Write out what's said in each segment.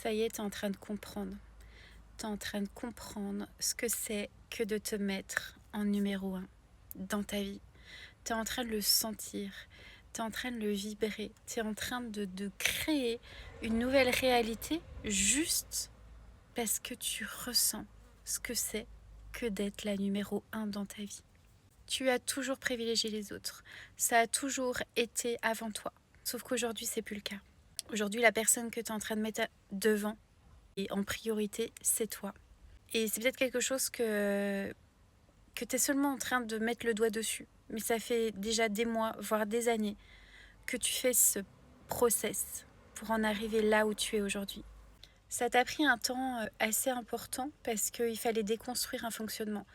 ça y est, tu es en train de comprendre. Tu es en train de comprendre ce que c'est que de te mettre en numéro un dans ta vie. Tu es en train de le sentir, tu es en train de le vibrer, tu es en train de créer une nouvelle réalité juste parce que tu ressens ce que c'est que d'être la numéro un dans ta vie. Tu as toujours privilégié les autres, ça a toujours été avant toi, sauf qu'aujourd'hui c'est plus le cas. Aujourd'hui la personne que tu es en train de mettre devant et en priorité c'est toi. Et c'est peut-être quelque chose que tu es seulement en train de mettre le doigt dessus. Mais ça fait déjà des mois, voire des années, que tu fais ce process pour en arriver là où tu es aujourd'hui. Ça t'a pris un temps assez important parce qu'il fallait déconstruire un fonctionnement,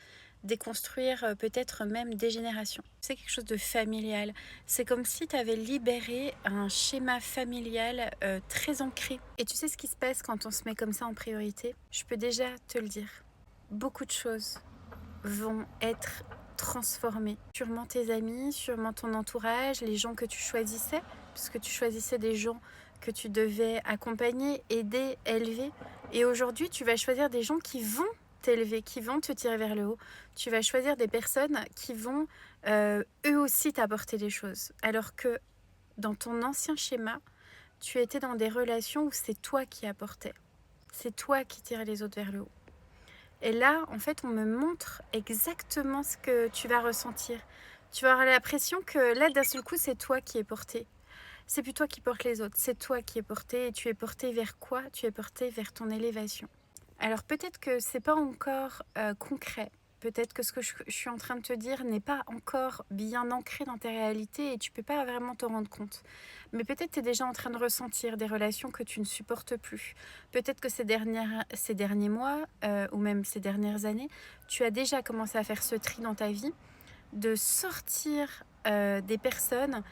déconstruire peut-être même des générations. C'est quelque chose de familial. C'est comme si tu avais libéré un schéma familial très ancré. Et tu sais ce qui se passe quand on se met comme ça en priorité? Je peux déjà te le dire. Beaucoup de choses vont être transformés. Sûrement tes amis, sûrement ton entourage, les gens que tu choisissais, puisque tu choisissais des gens que tu devais accompagner, aider, élever. Et aujourd'hui, tu vas choisir des gens qui vont t'élever, qui vont te tirer vers le haut. Tu vas choisir des personnes qui vont eux aussi t'apporter des choses. Alors que dans ton ancien schéma, tu étais dans des relations où c'est toi qui apportais. C'est toi qui tirais les autres vers le haut. Et là, en fait, on me montre exactement ce que tu vas ressentir. Tu vas avoir l'impression que là, d'un seul coup, c'est toi qui es porté. C'est plus toi qui portes les autres, c'est toi qui es porté. Et tu es porté vers quoi? Tu es porté vers ton élévation. Alors peut-être que c'est pas encore concret. Peut-être que ce que je suis en train de te dire n'est pas encore bien ancré dans ta réalité et tu peux pas vraiment te rendre compte. Mais peut-être tu es déjà en train de ressentir des relations que tu ne supportes plus. Peut-être que ces derniers mois ou même ces dernières années, tu as déjà commencé à faire ce tri dans ta vie, de sortir des personnes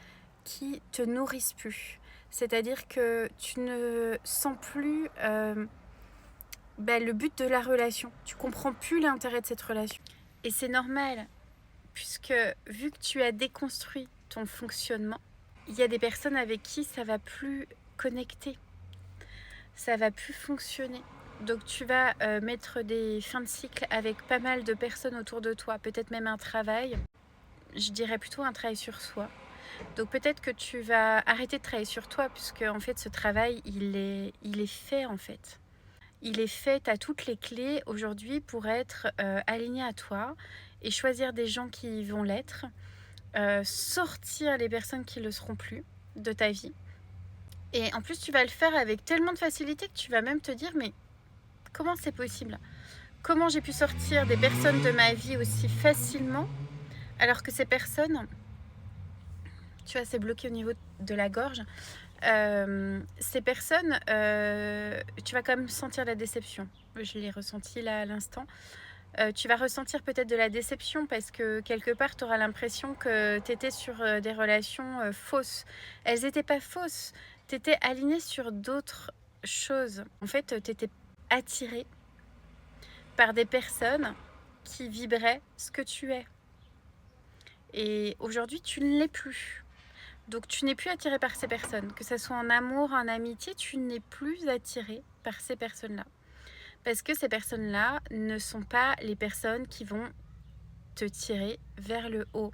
qui te nourrissent plus. C'est-à-dire que tu ne sens plus le but de la relation. Tu comprends plus l'intérêt de cette relation. Et c'est normal, puisque vu que tu as déconstruit ton fonctionnement, il y a des personnes avec qui ça va plus connecter, ça va plus fonctionner. Donc tu vas mettre des fins de cycle avec pas mal de personnes autour de toi, peut-être même un travail. Je dirais plutôt un travail sur soi. Donc peut-être que tu vas arrêter de travailler sur toi, puisque en fait ce travail il est fait en fait. Il est fait, tu as toutes les clés aujourd'hui pour être aligné à toi et choisir des gens qui vont l'être, sortir les personnes qui ne le seront plus de ta vie. Et en plus, tu vas le faire avec tellement de facilité que tu vas même te dire, mais comment c'est possible? Comment j'ai pu sortir des personnes de ma vie aussi facilement alors que ces personnes, tu vois, c'est bloqué au niveau de la gorge. Ces personnes, tu vas quand même sentir la déception. Je l'ai ressenti là à l'instant. Tu vas ressentir peut-être de la déception parce que quelque part, tu auras l'impression que tu étais sur des relations fausses. Elles n'étaient pas fausses. Tu étais aligné sur d'autres choses. En fait, tu étais attiré par des personnes qui vibraient ce que tu es. Et aujourd'hui, tu ne l'es plus. Donc tu n'es plus attiré par ces personnes. Que ce soit en amour, en amitié, tu n'es plus attiré par ces personnes-là. Parce que ces personnes-là ne sont pas les personnes qui vont te tirer vers le haut.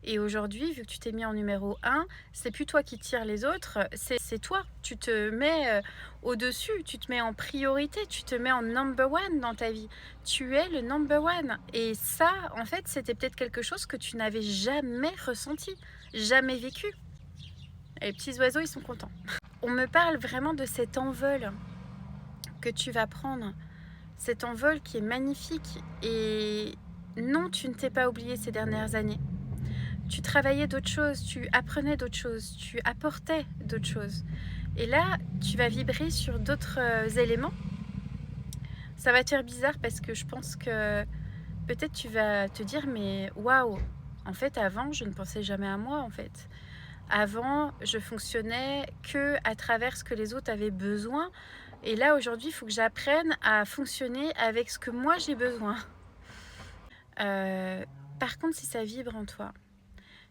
Et aujourd'hui, vu que tu t'es mis en numéro un, c'est plus toi qui tires les autres, c'est toi. Tu te mets au-dessus, tu te mets en priorité, tu te mets en number one dans ta vie. Tu es le number one. Et ça, en fait, c'était peut-être quelque chose que tu n'avais jamais ressenti, jamais vécu. Et les petits oiseaux, ils sont contents. On me parle vraiment de cet envol que tu vas prendre, cet envol qui est magnifique. Et non, tu ne t'es pas oublié ces dernières années. Tu travaillais d'autres choses, tu apprenais d'autres choses, tu apportais d'autres choses. Et là, tu vas vibrer sur d'autres éléments. Ça va te faire bizarre parce que je pense que peut-être tu vas te dire, mais waouh, en fait, avant, je ne pensais jamais à moi, en fait. Avant, je fonctionnais que à travers ce que les autres avaient besoin. Et là, aujourd'hui, il faut que j'apprenne à fonctionner avec ce que moi, j'ai besoin. Par contre, si ça vibre en toi,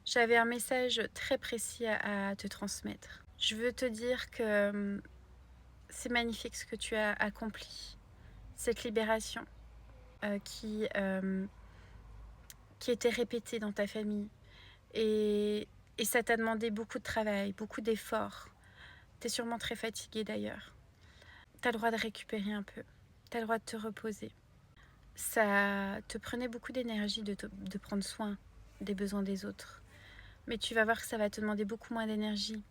j'avais un message très précis à te transmettre. Je veux te dire que C'est magnifique ce que tu as accompli. Cette libération qui était répétée dans ta famille. Et ça t'a demandé beaucoup de travail, beaucoup d'efforts. Tu es sûrement très fatiguée d'ailleurs. Tu as le droit de récupérer un peu. Tu as le droit de te reposer. Ça te prenait beaucoup d'énergie de prendre soin des besoins des autres. Mais tu vas voir que ça va te demander beaucoup moins d'énergie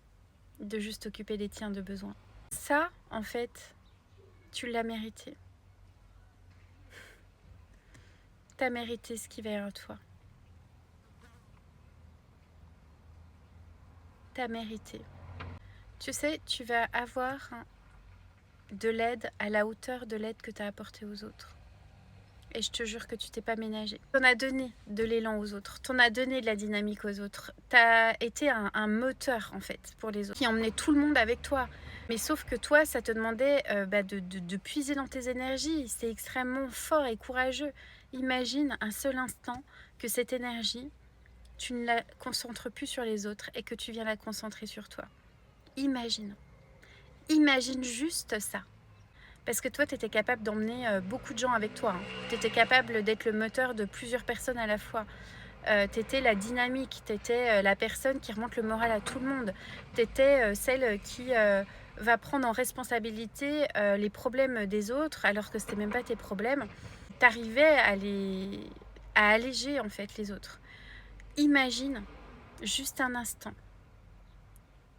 de juste t'occuper des tiens de besoin. Ça, en fait, tu l'as mérité. Tu as mérité ce qui va en toi. Tu as mérité. Tu sais, tu vas avoir de l'aide à la hauteur de l'aide que tu as apportée aux autres. Et je te jure que tu t'es pas ménagé. T'en as donné de l'élan aux autres, t'en as donné de la dynamique aux autres. T'as été un moteur en fait pour les autres, qui emmenait tout le monde avec toi. Mais sauf que toi, ça te demandait de puiser dans tes énergies. C'est extrêmement fort et courageux. Imagine un seul instant que cette énergie, tu ne la concentres plus sur les autres et que tu viens la concentrer sur toi. Imagine. Imagine juste ça. Parce que toi, tu étais capable d'emmener beaucoup de gens avec toi. Hein. Tu étais capable d'être le moteur de plusieurs personnes à la fois. Tu étais la dynamique, tu étais la personne qui remonte le moral à tout le monde. Tu étais celle qui va prendre en responsabilité les problèmes des autres, alors que ce n'était même pas tes problèmes. Tu arrivais à alléger en fait les autres. Imagine juste un instant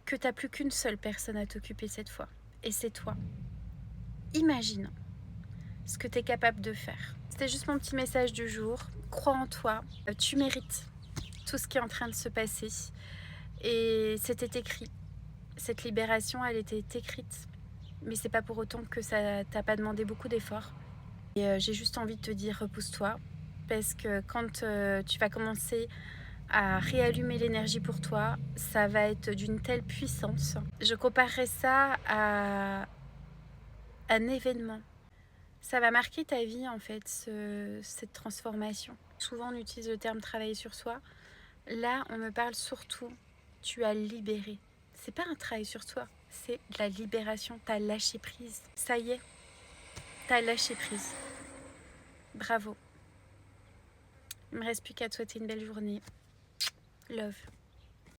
que tu n'as plus qu'une seule personne à t'occuper cette fois. Et c'est toi. Imagine ce que tu es capable de faire. C'était juste mon petit message du jour. Crois en toi, tu mérites tout ce qui est en train de se passer. Et c'était écrit. Cette libération, elle était écrite. Mais c'est pas pour autant que ça t'a pas demandé beaucoup d'efforts. Et j'ai juste envie de te dire, repousse-toi. Parce que quand tu vas commencer à réallumer l'énergie pour toi, ça va être d'une telle puissance. Je comparerais ça à un événement. Ça va marquer ta vie en fait, cette transformation. Souvent on utilise le terme travailler sur soi. Là on me parle surtout, tu as libéré. C'est pas un travail sur toi, c'est de la libération, t'as lâché prise. Ça y est, t'as lâché prise. Bravo. Il me reste plus qu'à te souhaiter une belle journée. Love.